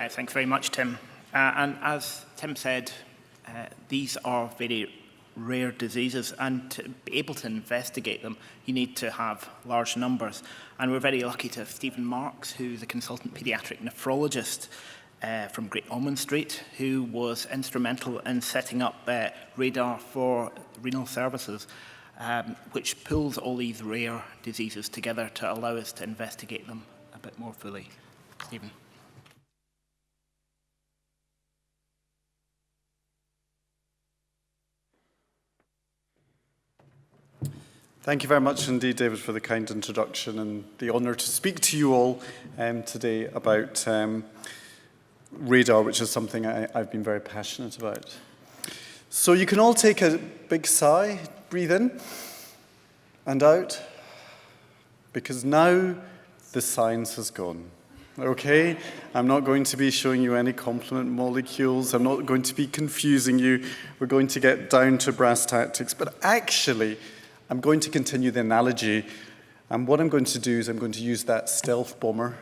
Thanks very much, Tim. And as Tim said, these are very rare diseases, and to be able to investigate them, you need to have large numbers. And we're very lucky to have Stephen Marks, who's a consultant paediatric nephrologist from Great Ormond Street, who was instrumental in setting up Radar for Renal Services, which pulls all these rare diseases together to allow us to investigate them a bit more fully. Stephen. Thank you very much indeed, David, for the kind introduction and the honour to speak to you all today about radar, which is something I've been very passionate about. So you can all take a big sigh, breathe in and out, because now the science has gone. Okay? I'm not going to be showing you any complement molecules. I'm not going to be confusing you. We're going to get down to brass tactics. But actually, I'm going to continue the analogy, and what I'm going to do is I'm going to use that stealth bomber,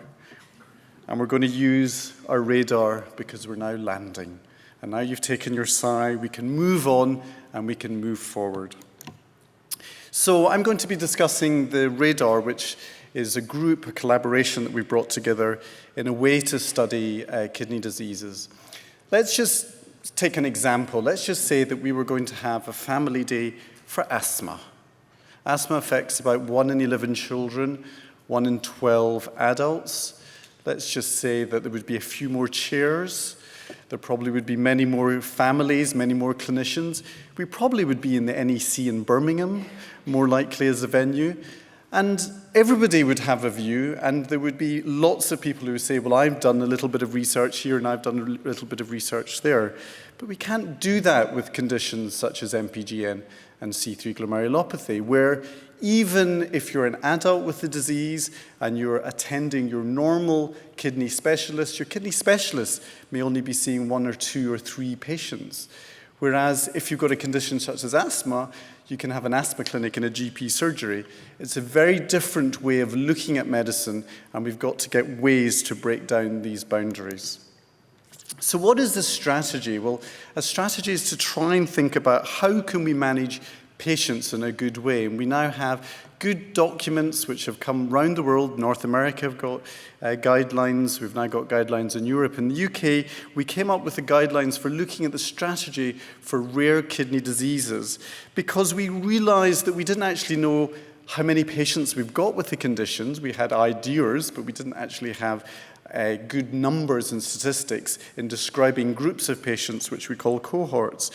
and we're going to use our radar because we're now landing. And now you've taken your sigh, we can move on and we can move forward. So I'm going to be discussing the radar, which is a group, a collaboration that we brought together in a way to study kidney diseases. Let's just take an example. Let's just say that we were going to have a family day for asthma. Asthma affects about 1 in 11 children, 1 in 12 adults. Let's just say that there would be a few more chairs. There probably would be many more families, many more clinicians. We probably would be in the NEC in Birmingham, more likely as a venue. And everybody would have a view, and there would be lots of people who would say, well, I've done a little bit of research here and I've done a little bit of research there. But we can't do that with conditions such as MPGN and C3 Glomerulopathy, where even if you're an adult with the disease and you're attending your normal kidney specialist, your kidney specialist may only be seeing 1 or 2 or 3 patients. Whereas if you've got a condition such as asthma, you can have an asthma clinic and a GP surgery. It's a very different way of looking at medicine, and we've got to get ways to break down these boundaries. So what is the strategy? Well, a strategy is to try and think about how can we manage patients in a good way. And we now have good documents which have come around the world. North America have got guidelines. We've now got guidelines in Europe. In the UK, we came up with the guidelines for looking at the strategy for rare kidney diseases because we realized that we didn't actually know how many patients we've got with the conditions. We had ideas, but we didn't actually have good numbers and statistics in describing groups of patients, which we call cohorts.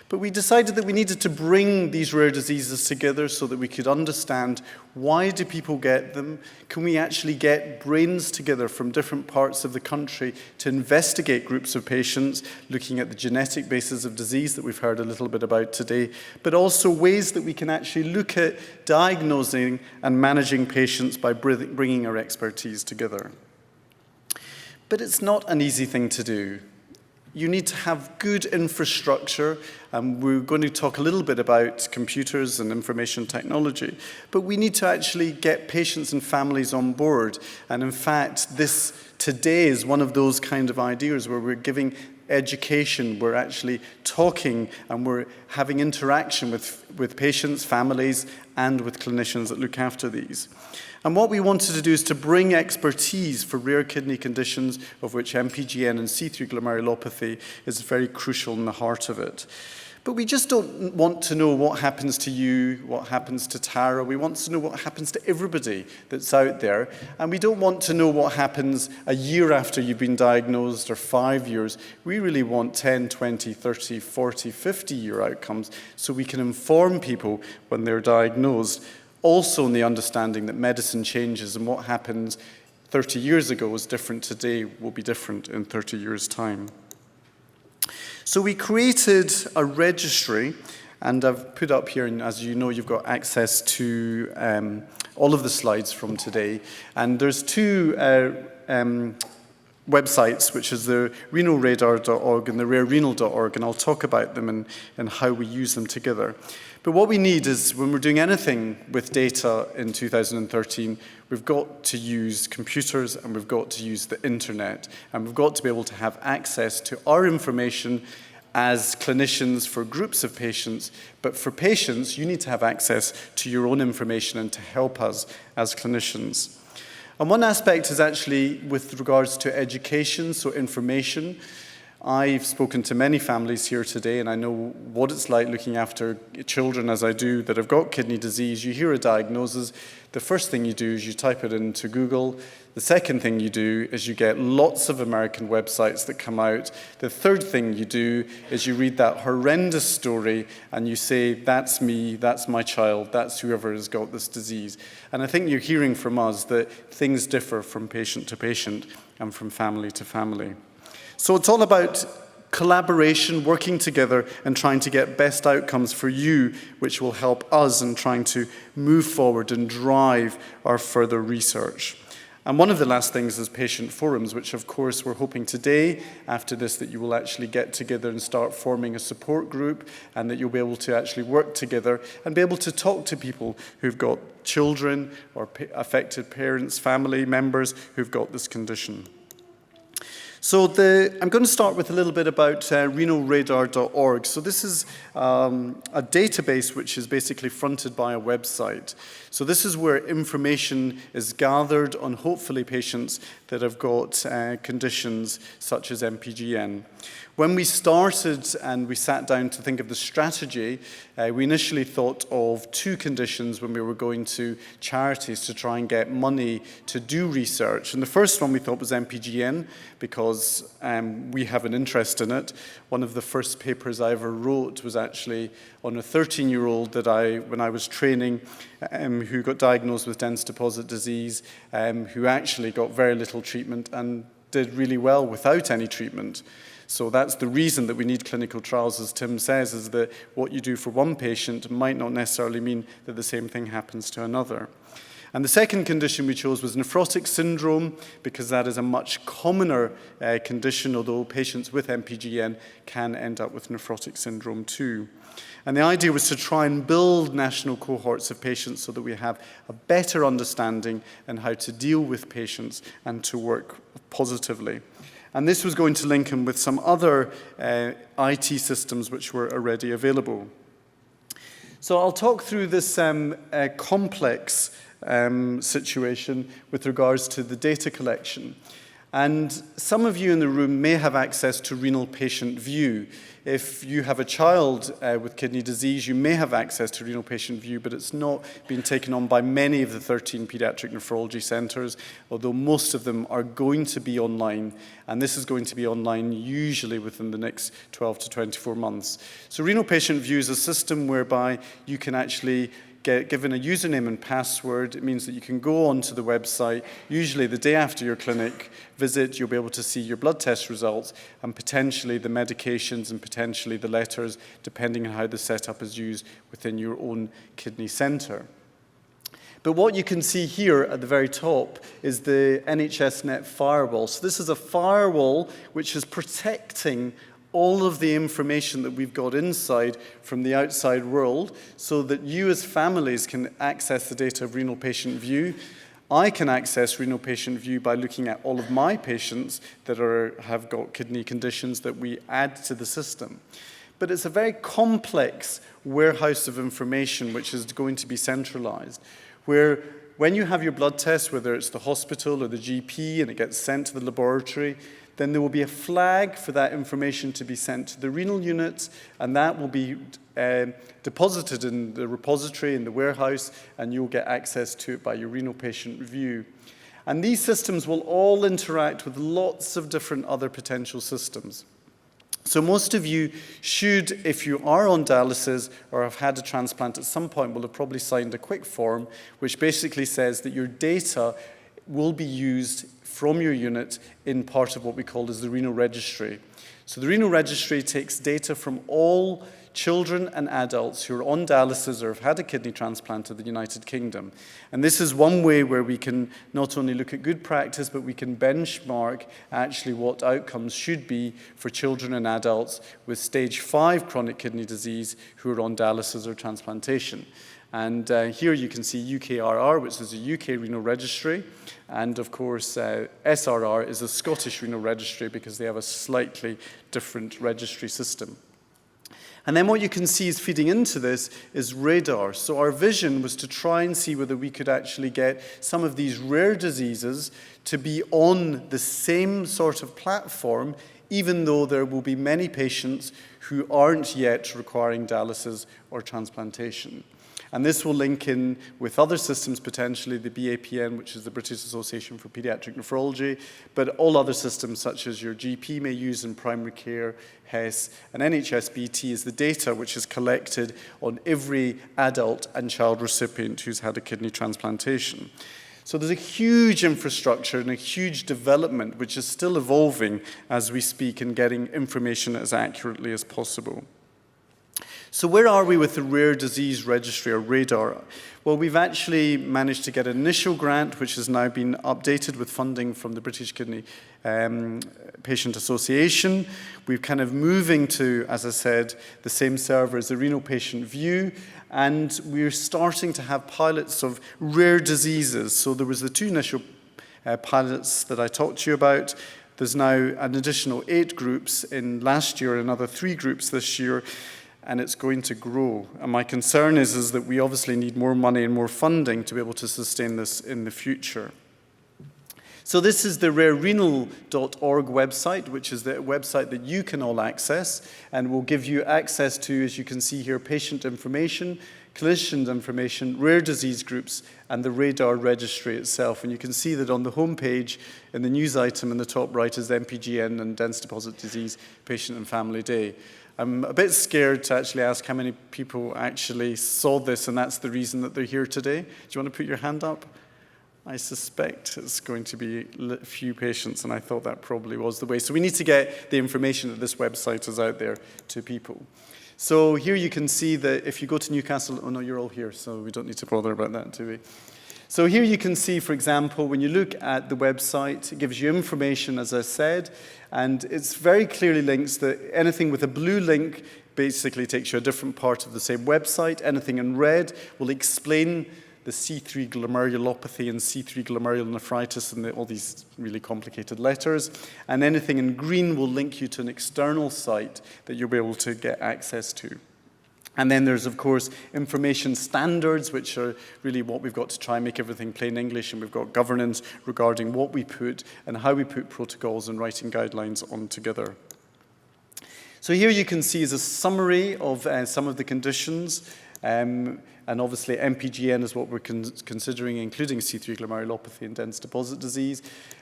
But we decided that we needed to bring these rare diseases together so that we could understand why do people get them? Can we actually get brains together from different parts of the country to investigate groups of patients, looking at the genetic basis of disease that we've heard a little bit about today, but also ways that we can actually look at diagnosing and managing patients by bringing our expertise together. But it's not an easy thing to do. You need to have good infrastructure, and we're going to talk a little bit about computers and information technology, but we need to actually get patients and families on board. And in fact, this today is one of those kind of ideas where we're giving education, we're actually talking, and we're having interaction with patients, families, and with clinicians that look after these. And what we wanted to do is to bring expertise for rare kidney conditions, of which MPGN and C3 Glomerulopathy is very crucial in the heart of it. But we just don't want to know what happens to you, what happens to Tara. We want to know what happens to everybody that's out there. And we don't want to know what happens a year after you've been diagnosed or 5 years. We really want 10, 20, 30, 40, 50-year outcomes so we can inform people when they're diagnosed. Also in the understanding that medicine changes, and what happens 30 years ago was different today will be different in 30 years' time. So we created a registry, and I've put up here, and as you know, you've got access to all of the slides from today. And there's 2 websites, which is the Renal Radarorg and the rarerenal.org, and I'll talk about them and how we use them together. But But what we need is, when we're doing anything with data in 2013, we've got to use computers and we've got to use the internet. And we've got to be able to have access to our information as clinicians for groups of patients. But for patients, you need to have access to your own information and to help us as clinicians. And one aspect is actually with regards to education, so information. I've spoken to many families here today, and I know what it's like looking after children, as I do, that have got kidney disease. You hear a diagnosis. The first thing you do is you type it into Google. The second thing you do is you get lots of American websites that come out. The third thing you do is you read that horrendous story and you say, that's me, that's my child, that's whoever has got this disease. And I think you're hearing from us that things differ from patient to patient and from family to family. So it's all about collaboration, working together, and trying to get best outcomes for you, which will help us in trying to move forward and drive our further research. And one of the last things is patient forums, which of course we're hoping today, after this, that you will actually get together and start forming a support group, and that you'll be able to actually work together and be able to talk to people who've got children or affected parents, family members who've got this condition. So I'm going to start with a little bit about Renal Radarorg. So this is a database which is basically fronted by a website. So this is where information is gathered on hopefully patients that have got conditions such as MPGN. When we started and we sat down to think of the strategy, we initially thought of two conditions when we were going to charities to try and get money to do research. And the first one we thought was MPGN, because we have an interest in it. One of the first papers I ever wrote was actually on a 13-year-old that when I was training, who got diagnosed with dense deposit disease, who actually got very little treatment and did really well without any treatment. So that's the reason that we need clinical trials, as Tim says, is that what you do for one patient might not necessarily mean that the same thing happens to another. And the second condition we chose was nephrotic syndrome, because that is a much commoner condition, although patients with MPGN can end up with nephrotic syndrome too. And the idea was to try and build national cohorts of patients so that we have a better understanding on how to deal with patients and to work positively. And this was going to link in with some other IT systems which were already available. So I'll talk through this complex situation with regards to the data collection. And some of you in the room may have access to Renal Patient View. If you have a child with kidney disease, you may have access to Renal Patient View, but it's not been taken on by many of the 13 paediatric nephrology centres, although most of them are going to be online, and this is going to be online usually within the next 12 to 24 months. So Renal Patient View is a system whereby you can actually get given a username and password. It means that you can go onto the website, usually the day after your clinic visit. You'll be able to see your blood test results and potentially the medications and potentially the letters, depending on how the setup is used within your own kidney centre. But what you can see here at the very top is the NHS Net firewall. So this is a firewall which is protecting all of the information that we've got inside from the outside world, so that you as families can access the data of Renal Patient View. I can access Renal Patient View by looking at all of my patients that have got kidney conditions that we add to the system. But it's a very complex warehouse of information which is going to be centralized, where when you have your blood test, whether it's the hospital or the GP, and it gets sent to the laboratory, then there will be a flag for that information to be sent to the renal unit, and that will be deposited in the repository in the warehouse, and you'll get access to it by your Renal Patient View. And these systems will all interact with lots of different other potential systems. So most of you should, if you are on dialysis or have had a transplant at some point, will have probably signed a quick form which basically says that your data will be used from your unit in part of what we call as the renal registry. So the renal registry takes data from all children and adults who are on dialysis or have had a kidney transplant in the United Kingdom. And this is one way where we can not only look at good practice, but we can benchmark actually what outcomes should be for children and adults with stage 5 chronic kidney disease who are on dialysis or transplantation. And here you can see UKRR, which is a UK renal registry, and of course SRR is a Scottish renal registry because they have a slightly different registry system. And then what you can see is feeding into this is radar. So our vision was to try and see whether we could actually get some of these rare diseases to be on the same sort of platform, even though there will be many patients who aren't yet requiring dialysis or transplantation. And this will link in with other systems, potentially the BAPN, which is the British Association for Paediatric Nephrology, but all other systems such as your GP may use in primary care, HES, and NHSBT is the data which is collected on every adult and child recipient who's had a kidney transplantation. So there's a huge infrastructure and a huge development which is still evolving as we speak and getting information as accurately as possible. So where are we with the Rare Disease Registry, or RADAR? Well, we've actually managed to get an initial grant, which has now been updated with funding from the British Kidney Patient Association. We're kind of moving to, as I said, the same server as the Renal Patient View, and we're starting to have pilots of rare diseases. So there was the 2 initial pilots that I talked to you about. There's now an additional 8 groups in last year, another 3 groups this year, and it's going to grow. And my concern is that we obviously need more money and more funding to be able to sustain this in the future. So this is the rarerenal.org website, which is the website that you can all access, and will give you access to, as you can see here, patient information, clinician information, rare disease groups, and the RADAR registry itself. And you can see that on the home page, in the news item in the top right, is MPGN and Dense Deposit Disease Patient and Family Day. I'm a bit scared to actually ask how many people actually saw this, and that's the reason that they're here today. Do you want to put your hand up? I suspect it's going to be a few patients, and I thought that probably was the way. So we need to get the information that this website is out there to people. So here you can see that if you go to Newcastle, oh no, you're all here, so we don't need to bother about that, do we? So here you can see, for example, when you look at the website, it gives you information, as I said, and it's very clearly links that anything with a blue link basically takes you a different part of the same website. Anything in red will explain the C3 Glomerulopathy and C3 glomerulonephritis and all these really complicated letters. And anything in green will link you to an external site that you'll be able to get access to. And then there's, of course, information standards, which are really what we've got to try and make everything plain English, and we've got governance regarding what we put and how we put protocols and writing guidelines on together. So here you can see is a summary of some of the conditions, and obviously MPGN is what we're considering, including C3 glomerulopathy and dense deposit disease.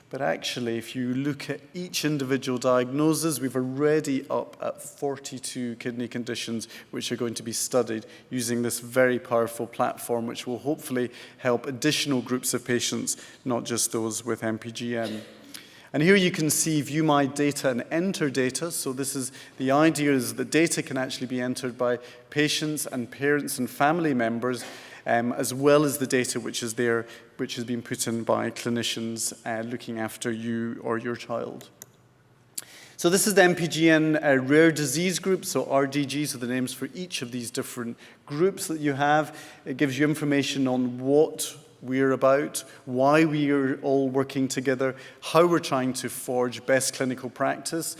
But actually, if you look at each individual diagnosis, we've already up at 42 kidney conditions which are going to be studied using this very powerful platform, which will hopefully help additional groups of patients, not just those with MPGN. And here you can see view my data and enter data. So this is the idea is that data can actually be entered by patients and parents and family members, as well as the data which is there, which has been put in by clinicians looking after you or your child. So this is the MPGN rare disease group, so RDGs are the names for each of these different groups that you have. It gives you information on what we're about, why we are all working together, how we're trying to forge best clinical practice,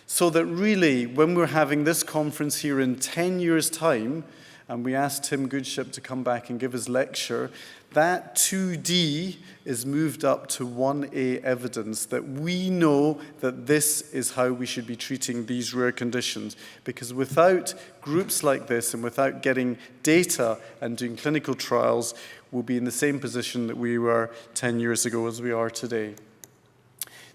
so that really, when we're having this conference here in 10 years' time, and we asked Tim Goodship to come back and give his lecture, that 2D is moved up to 1A evidence, that we know that this is how we should be treating these rare conditions. Because without groups like this and without getting data and doing clinical trials, we'll be in the same position that we were 10 years ago as we are today.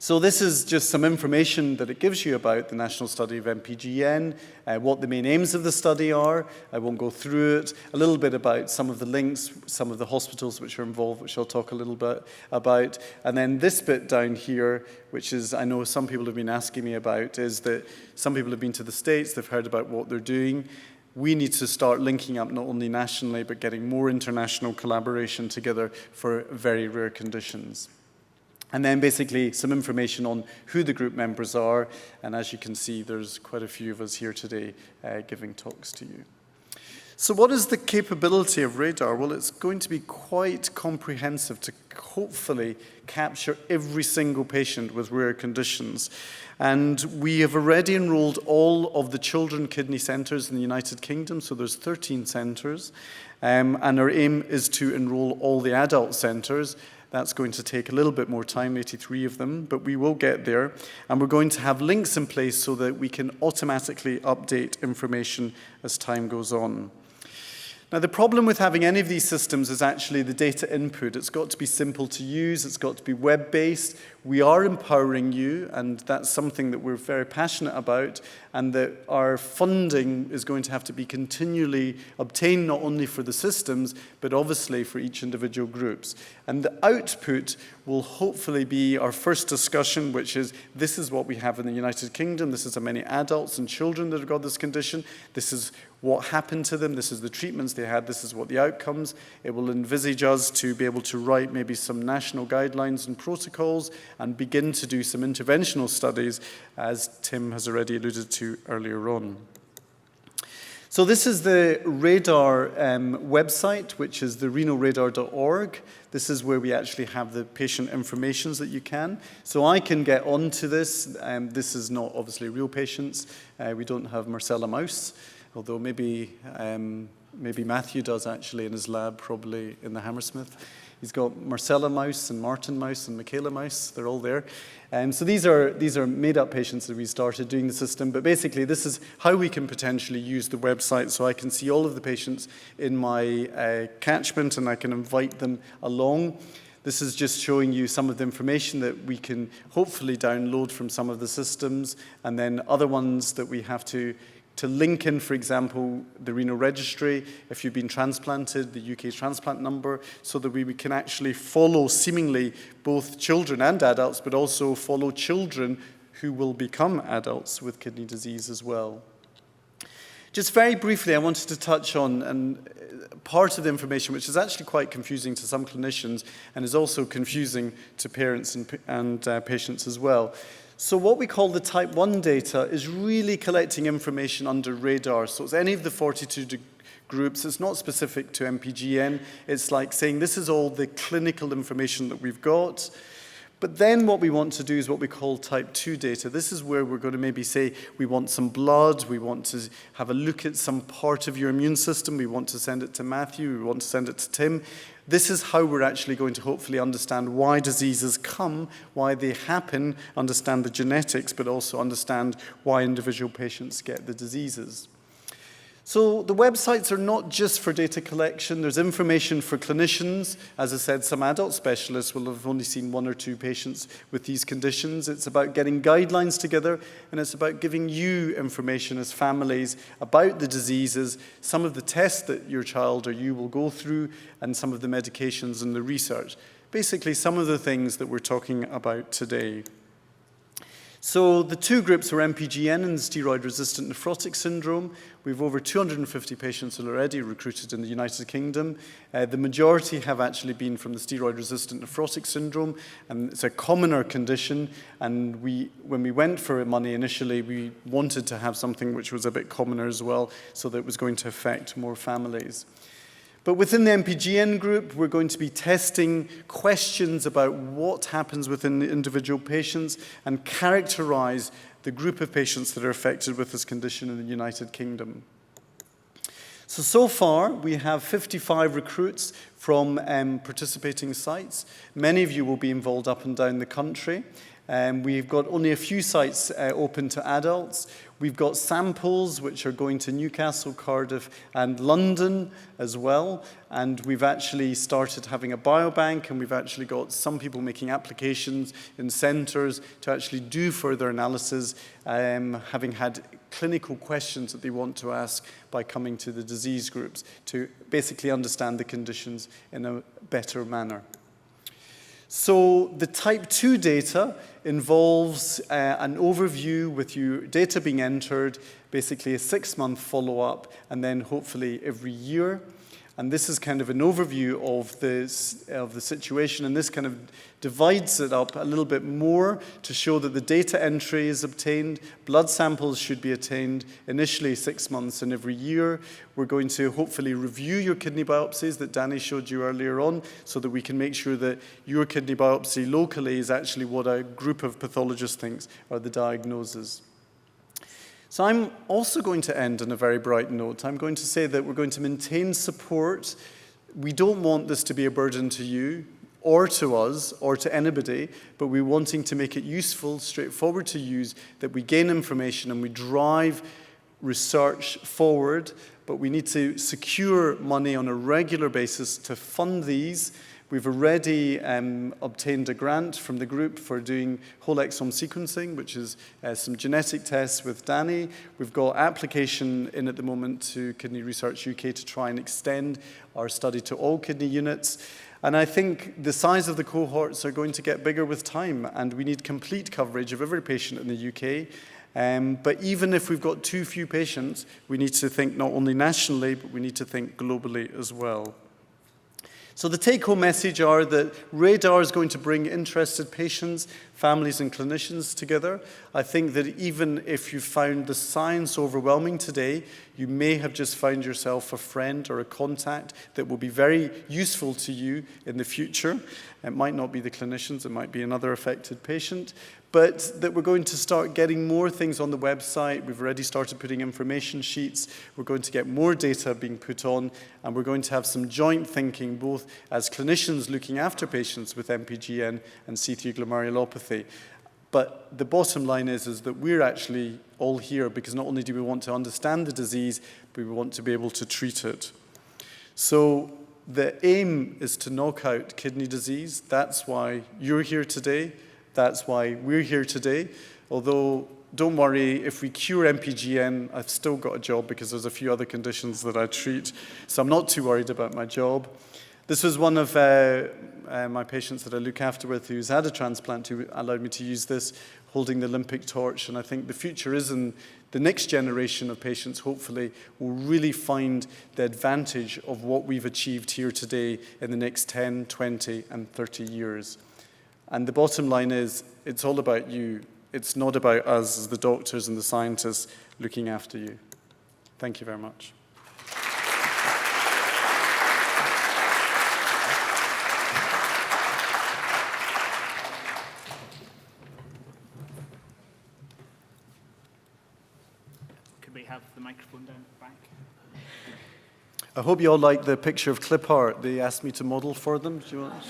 So this is just some information that it gives you about the national study of MPGN, what the main aims of the study are. I won't go through it. A little bit about some of the links, some of the hospitals which are involved, which I'll talk a little bit about. And then this bit down here, which is, I know some people have been asking me about, is that some people have been to the States, they've heard about what they're doing. we need to start linking up not only nationally, but getting more international collaboration together for very rare conditions. And then basically some information on who the group members are. And as you can see, there's quite a few of us here today giving talks to you. So what is the capability of RADAR? Well, it's going to be quite comprehensive to hopefully capture every single patient with rare conditions. And we have already enrolled all of the children kidney centres in the United Kingdom, so there's 13 centres. And our aim is to enroll all the adult centres. That's going to take a little bit more time, 83 of them, but we will get there. And we're going to have links in place so that we can automatically update information as time goes on. Now, the problem with having any of these systems is actually the data input. It's got to be simple to use. It's got to be web-based. We are empowering you, and that's something that we're very passionate about, and that our funding is going to have to be continually obtained not only for the systems, but obviously for each individual groups. And the output will hopefully be our first discussion, which is, this is what we have in the United Kingdom. This is how many adults and children that have got this condition. This is what happened to them. This is the treatments they had. This is what the outcomes. It will envisage us to be able to write maybe some national guidelines and protocols and begin to do some interventional studies, as Tim has already alluded to earlier on. So this is the RADAR website, which is the Renal Radarorg. This is where we actually have the patient information that you can. So I can get onto this. This is not obviously real patients. We don't have Marcella Mouse, although maybe Matthew does actually in his lab, probably in the Hammersmith. He's got Marcella Mouse and Martin Mouse and Michaela Mouse. They're all there. So these are made-up patients that we started doing the system. But basically, this is how we can potentially use the website. So I can see all of the patients in my catchment, and I can invite them along. This is just showing you some of the information that we can hopefully download from some of the systems, and then other ones that we have to link in, for example, the renal registry, if you've been transplanted, the UK transplant number, so that we can actually follow seemingly both children and adults, but also follow children who will become adults with kidney disease as well. Just very briefly, I wanted to touch on part of the information which is actually quite confusing to some clinicians and is also confusing to parents and patients as well. So what we call the type 1 data is really collecting information under RADAR. So it's any of the 42 groups. It's not specific to MPGN. It's like saying this is all the clinical information that we've got. But then what we want to do is what we call type 2 data. This is where we're going to maybe say we want some blood, we want to have a look at some part of your immune system, we want to send it to Matthew, we want to send it to Tim. This is how we're actually going to hopefully understand why diseases come, why they happen, understand the genetics, but also understand why individual patients get the diseases. So the websites are not just for data collection. There's information for clinicians. As I said, some adult specialists will have only seen 1 or 2 patients with these conditions. It's about getting guidelines together, and it's about giving you information as families about the diseases, some of the tests that your child or you will go through, and some of the medications and the research. Basically, some of the things that we're talking about today. So the 2 groups are MPGN and steroid-resistant nephrotic syndrome. We have over 250 patients already recruited in the United Kingdom. The majority have actually been from the steroid-resistant nephrotic syndrome, and it's a commoner condition. And when we went for money initially, we wanted to have something which was a bit commoner as well, so that it was going to affect more families. But within the MPGN group, we're going to be testing questions about what happens within the individual patients and characterize the group of patients that are affected with this condition in the United Kingdom. So far, we have 55 recruits from participating sites. Many of you will be involved up and down the country. We've got only a few sites open to adults. We've got samples which are going to Newcastle, Cardiff, and London as well. And we've actually started having a biobank, and we've actually got some people making applications in centres to actually do further analysis, having had clinical questions that they want to ask by coming to the disease groups to basically understand the conditions in a better manner. So the type 2 data involves an overview with your data being entered, basically a 6-month follow-up, and then hopefully every year. And this is kind of an overview of the situation, and this kind of divides it up a little bit more to show that the data entry is obtained, blood samples should be obtained initially 6 months and every year. We're going to hopefully review your kidney biopsies that Danny showed you earlier on so that we can make sure that your kidney biopsy locally is actually what a group of pathologists thinks are the diagnoses. So I'm also going to end on a very bright note. I'm going to say that we're going to maintain support. We don't want this to be a burden to you or to us or to anybody, but we're wanting to make it useful, straightforward to use, that we gain information and we drive research forward, but we need to secure money on a regular basis to fund these. We've already obtained a grant from the group for doing whole exome sequencing, which is some genetic tests with Danny. We've got application in at the moment to Kidney Research UK to try and extend our study to all kidney units. And I think the size of the cohorts are going to get bigger with time, and we need complete coverage of every patient in the UK. But even if we've got too few patients, we need to think not only nationally, but we need to think globally as well. So the take-home message are that RADAR is going to bring interested patients, families and clinicians together. I think that even if you found the science overwhelming today, you may have just found yourself a friend or a contact that will be very useful to you in the future. It might not be the clinicians, it might be another affected patient, but that we're going to start getting more things on the website. We've already started putting information sheets. We're going to get more data being put on, and we're going to have some joint thinking, both as clinicians looking after patients with MPGN and C3 Glomerulopathy. But the bottom line is that we're actually all here because not only do we want to understand the disease, but we want to be able to treat it. So the aim is to knock out kidney disease. That's why you're here today. That's why we're here today. Although, don't worry, if we cure MPGN, I've still got a job because there's a few other conditions that I treat. So I'm not too worried about my job. This was one of my patients that I look after with who's had a transplant who allowed me to use this, holding the Olympic torch. And I think the future is in the next generation of patients, hopefully, will really find the advantage of what we've achieved here today in the next 10, 20, and 30 years. And the bottom line is, it's all about you. It's not about us as the doctors and the scientists looking after you. Thank you very much. Could we have the microphone down the back? I hope you all like the picture of clip art they asked me to model for them. Do you want?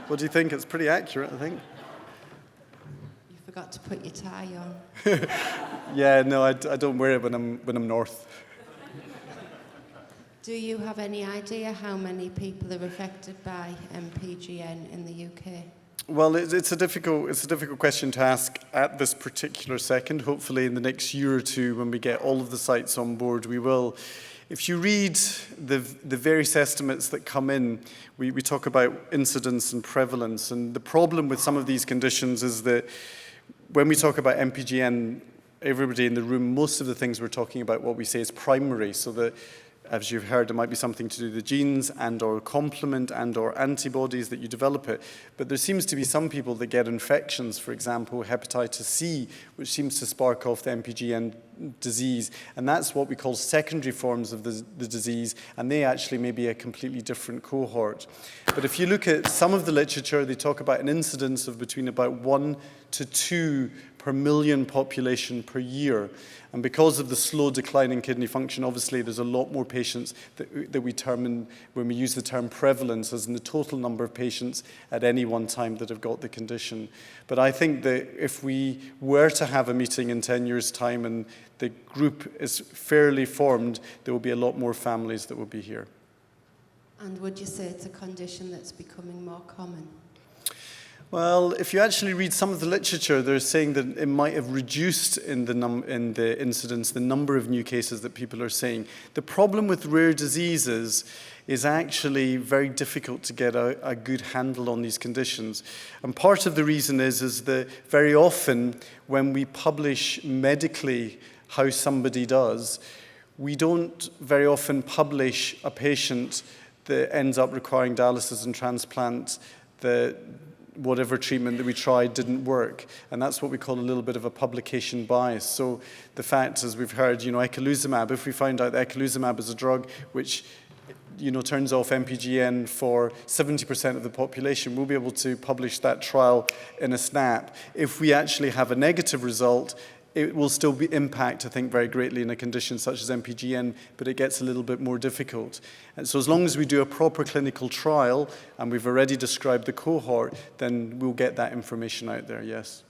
What do you think? It's pretty accurate, I think. You forgot to put your tie on. Yeah, no, I don't wear it when I'm north. Do you have any idea how many people are affected by MPGN in the UK? Well, it's a difficult question to ask at this particular second. Hopefully in the next year or two, when we get all of the sites on board, we will. If you read the various estimates that come in, we talk about incidence and prevalence. And the problem with some of these conditions is that when we talk about MPGN, everybody in the room, most of the things we're talking about, what we say is primary. So that, as you've heard, it might be something to do with the genes and or complement and or antibodies that you develop it. But there seems to be some people that get infections, for example, hepatitis C, which seems to spark off the MPGN disease. And that's what we call secondary forms of the disease, and they actually may be a completely different cohort. But if you look at some of the literature, they talk about an incidence of between about 1 to 2 per million population per year. And because of the slow decline in kidney function, obviously there's a lot more patients that we term when we use the term prevalence as in the total number of patients at any one time that have got the condition. But I think that if we were to have a meeting in 10 years' time and the group is fairly formed, there will be a lot more families that will be here. And would you say it's a condition that's becoming more common? Well, if you actually read some of the literature, they're saying that it might have reduced in the incidence, the number of new cases that people are seeing. The problem with rare diseases is actually very difficult to get a good handle on these conditions. And part of the reason is that very often when we publish medically how somebody does, we don't very often publish a patient that ends up requiring dialysis and transplant, that whatever treatment that we tried didn't work. And that's what we call a little bit of a publication bias. So the fact, as we've heard, eculizumab, if we find out that eculizumab is a drug which turns off MPGN for 70% of the population, we'll be able to publish that trial in a snap. If we actually have a negative result, it will still impact, I think, very greatly in a condition such as MPGN, but it gets a little bit more difficult. And so as long as we do a proper clinical trial, and we've already described the cohort, then we'll get that information out there, yes.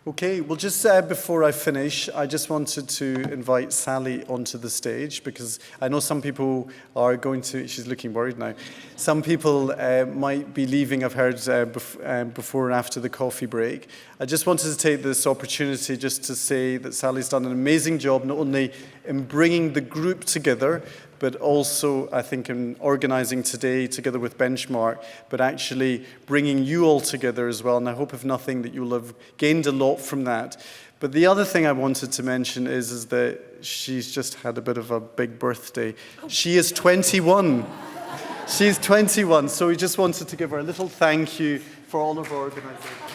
Okay, well, just before I finish, I just wanted to invite Sally onto the stage, because I know some people are going to, she's looking worried now, some people might be leaving, I've heard, before and after the coffee break. I just wanted to take this opportunity just to say that Sally's done an amazing job, not only in bringing the group together, but also, I think, in organising today together with Benchmark, but actually bringing you all together as well. And I hope, if nothing, that you'll have gained a lot from that. But the other thing I wanted to mention is that she's just had a bit of a big birthday. She is 21. She's 21, so we just wanted to give her a little thank you for all of our organisation.